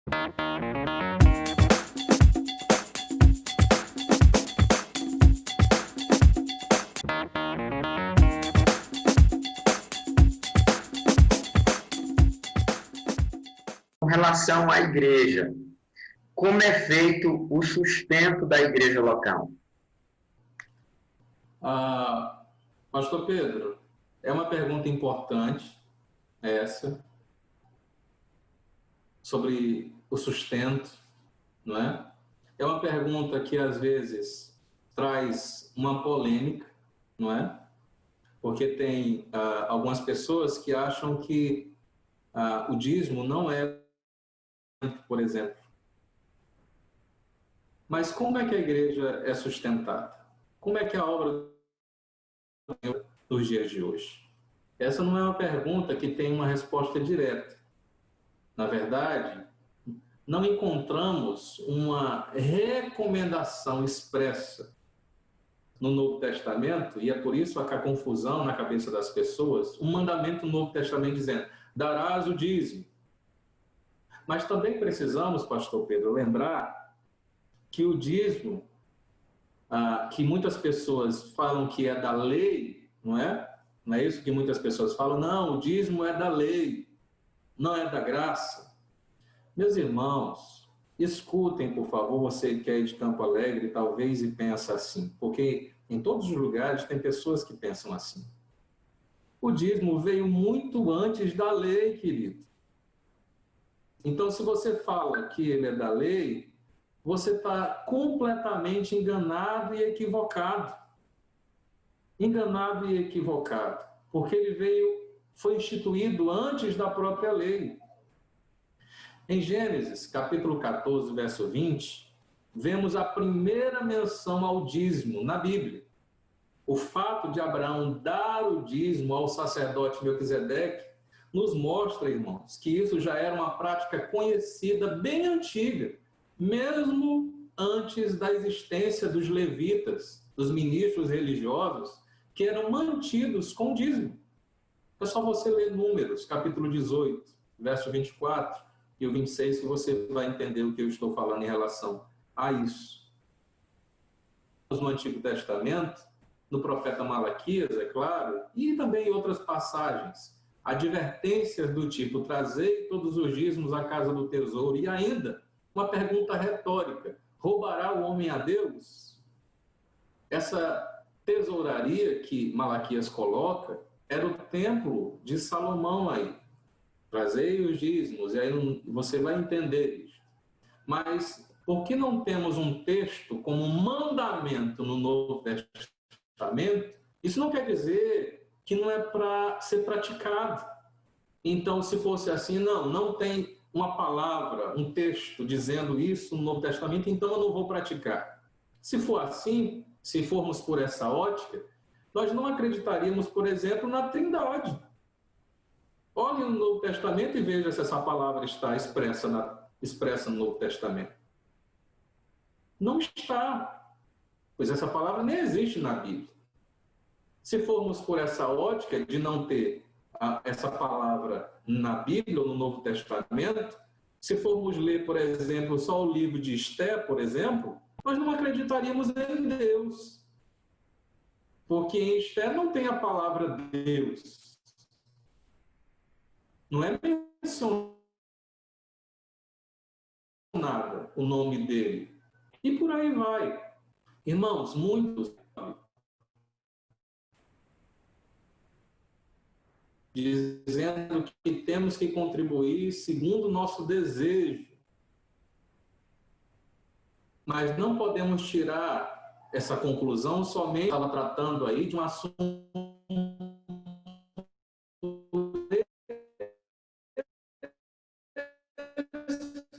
Com relação à igreja, como é feito o sustento da igreja local? Pastor Pedro, é uma pergunta importante essa, sobre o sustento, não é? É uma pergunta que às vezes traz uma polêmica, não é? Porque tem algumas pessoas que acham que o dízimo não é, por exemplo. Mas como é que a igreja é sustentada? Como é que a obra dos dias de hoje? Essa não é uma pergunta que tem uma resposta direta. Na verdade, não encontramos uma recomendação expressa no Novo Testamento, e é por isso que há confusão na cabeça das pessoas, um mandamento no Novo Testamento dizendo, darás o dízimo. Mas também precisamos, pastor Pedro, lembrar que o dízimo, que muitas pessoas falam que é da lei, não é? Não é isso que muitas pessoas falam? Não, o dízimo é da lei, não é da graça. Meus irmãos, escutem, por favor, você que é de Campo Alegre, talvez, e pensa assim, porque em todos os lugares tem pessoas que pensam assim. O dízimo veio muito antes da lei, querido. Então, se você fala que ele é da lei, você está completamente enganado e equivocado. Enganado e equivocado, porque ele foi instituído antes da própria lei. Em Gênesis, capítulo 14, verso 20, vemos a primeira menção ao dízimo na Bíblia. O fato de Abraão dar o dízimo ao sacerdote Melquisedeque nos mostra, irmãos, que isso já era uma prática conhecida bem antiga, mesmo antes da existência dos levitas, dos ministros religiosos, que eram mantidos com dízimo. É só você ler Números, capítulo 18, verso 24 e o 26, que você vai entender o que eu estou falando em relação a isso. No Antigo Testamento, no profeta Malaquias, é claro, e também em outras passagens, advertências do tipo, trazei todos os dízimos à casa do tesouro, e ainda uma pergunta retórica, roubará o homem a Deus? Essa tesouraria que Malaquias coloca era o templo de Salomão aí. Trazei os dízimos, e aí você vai entender isso. Mas por que não temos um texto como um mandamento no Novo Testamento? Isso não quer dizer que não é para ser praticado. Então, se fosse assim, não tem uma palavra, um texto dizendo isso no Novo Testamento, então eu não vou praticar. Se for assim, se formos por essa ótica, nós não acreditaríamos, por exemplo, na Trindade. Olhe no Novo Testamento e veja se essa palavra está expressa no Novo Testamento. Não está, pois essa palavra nem existe na Bíblia. Se formos por essa ótica de não ter essa palavra na Bíblia ou no Novo Testamento, se formos ler, por exemplo, só o livro de Esté, por exemplo, nós não acreditaríamos em Deus. Porque em Esté não tem a palavra Deus. Não é mencionado o nome dele. E por aí vai. Irmãos, muitos dizendo que temos que contribuir segundo o nosso desejo. Mas não podemos tirar essa conclusão somente, estava tratando aí de um assunto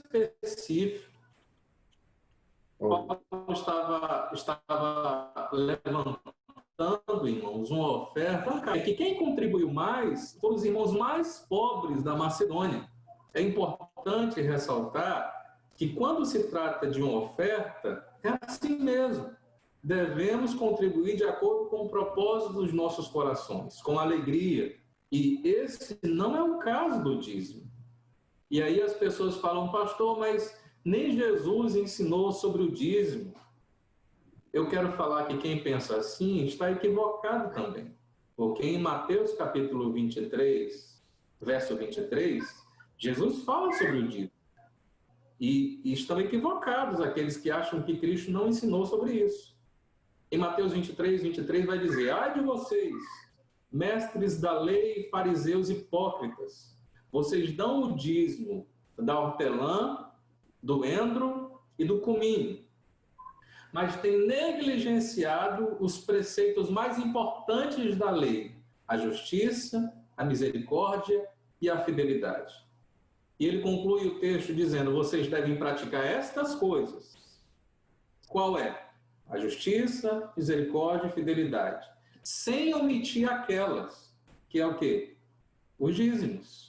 específico. Paulo estava levantando, irmãos, uma oferta, que quem contribuiu mais foram os irmãos mais pobres da Macedônia. É importante ressaltar que quando se trata de uma oferta, é assim mesmo. Devemos contribuir de acordo com o propósito dos nossos corações, com alegria. E esse não é o caso do dízimo. E aí as pessoas falam, pastor, mas nem Jesus ensinou sobre o dízimo. Eu quero falar que quem pensa assim está equivocado também. Porque em Mateus capítulo 23, verso 23, Jesus fala sobre o dízimo. E estão equivocados aqueles que acham que Cristo não ensinou sobre isso. Em Mateus 23 vai dizer, ai de vocês, mestres da lei, fariseus hipócritas, vocês dão o dízimo da hortelã, do endro e do cominho, mas têm negligenciado os preceitos mais importantes da lei, a justiça, a misericórdia e a fidelidade. E ele conclui o texto dizendo, vocês devem praticar estas coisas. Qual é? A justiça, misericórdia e fidelidade. Sem omitir aquelas, que é o quê? Os dízimos.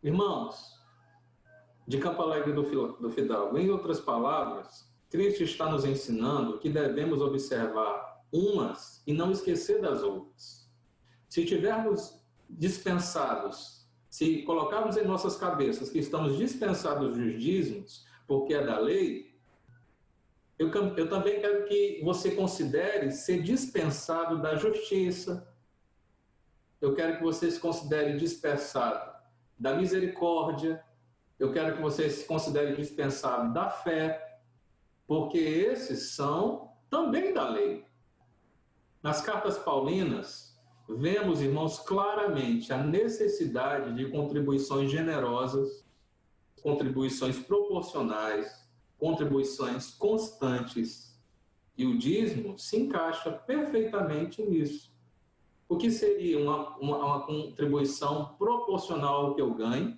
Irmãos, de Campo Alegre do Fidalgo, em outras palavras, Cristo está nos ensinando que devemos observar umas e não esquecer das outras. Se tivermos dispensados, se colocarmos em nossas cabeças que estamos dispensados dos dízimos, porque é da lei, eu também quero que você considere ser dispensado da justiça. Eu quero que você se considere dispensado da misericórdia. Eu quero que você se considere dispensado da fé, porque esses são também da lei. Nas cartas paulinas, vemos, irmãos, claramente a necessidade de contribuições generosas, contribuições proporcionais, contribuições constantes. E o dízimo se encaixa perfeitamente nisso. O que seria uma contribuição proporcional ao que eu ganho?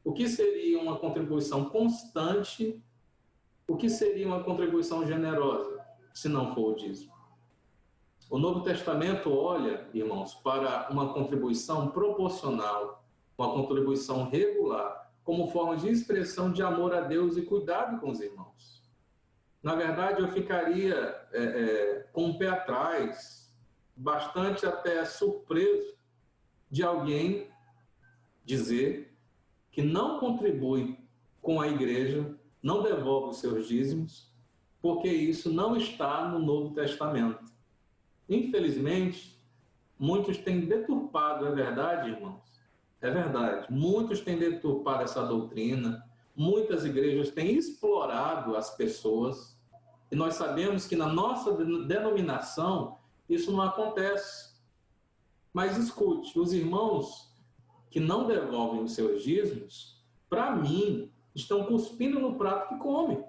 O que seria uma contribuição constante? O que seria uma contribuição generosa, se não for o dízimo? O Novo Testamento olha, irmãos, para uma contribuição proporcional, uma contribuição regular, como forma de expressão de amor a Deus e cuidado com os irmãos. Na verdade, eu ficaria com o pé atrás, bastante até surpreso, de alguém dizer que não contribui com a igreja, não devolve os seus dízimos, porque isso não está no Novo Testamento. Infelizmente, muitos têm deturpado, é verdade, irmãos? É verdade. Muitos têm deturpado essa doutrina, muitas igrejas têm explorado as pessoas, e nós sabemos que na nossa denominação isso não acontece. Mas escute, os irmãos que não devolvem os seus dízimos, para mim, estão cuspindo no prato que comem.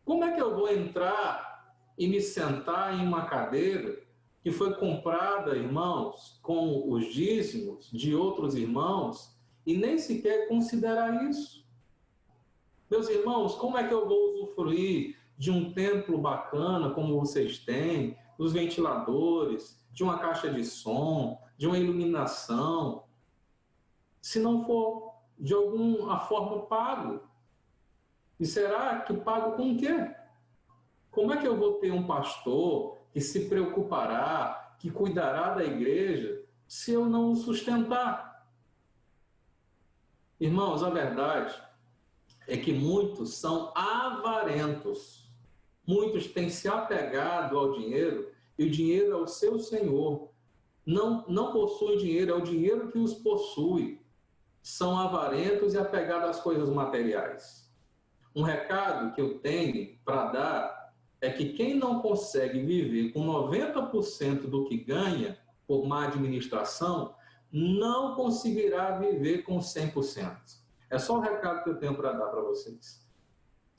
Como é que eu vou entrar e me sentar em uma cadeira que foi comprada, irmãos, com os dízimos de outros irmãos e nem sequer considerar isso? Meus irmãos, como é que eu vou usufruir de um templo bacana como vocês têm, dos ventiladores, de uma caixa de som, de uma iluminação, se não for de alguma forma pago? E será que pago com o quê? Como é que eu vou ter um pastor que se preocupará, que cuidará da igreja, se eu não o sustentar? Irmãos, a verdade é que muitos são avarentos. Muitos têm se apegado ao dinheiro, e o dinheiro é o seu senhor. Não possuem dinheiro, é o dinheiro que os possui. São avarentos e apegados às coisas materiais. Um recado que eu tenho para dar é que quem não consegue viver com 90% do que ganha por má administração, não conseguirá viver com 100%. É só o recado que eu tenho para dar para vocês.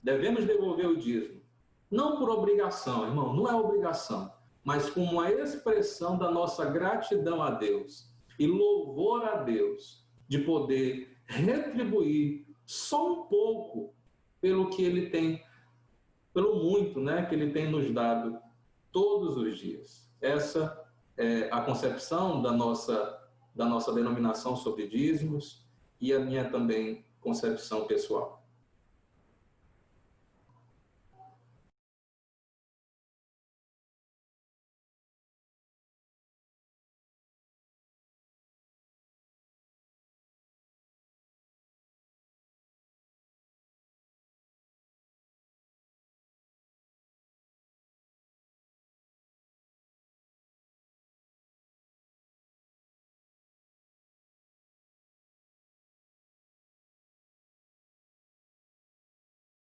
Devemos devolver o dízimo. Não por obrigação, irmão, não é obrigação, mas como uma expressão da nossa gratidão a Deus e louvor a Deus de poder retribuir só um pouco pelo que Ele tem, pelo muito, né, que Ele tem nos dado todos os dias. Essa é a concepção da nossa denominação sobre dízimos e a minha também concepção pessoal.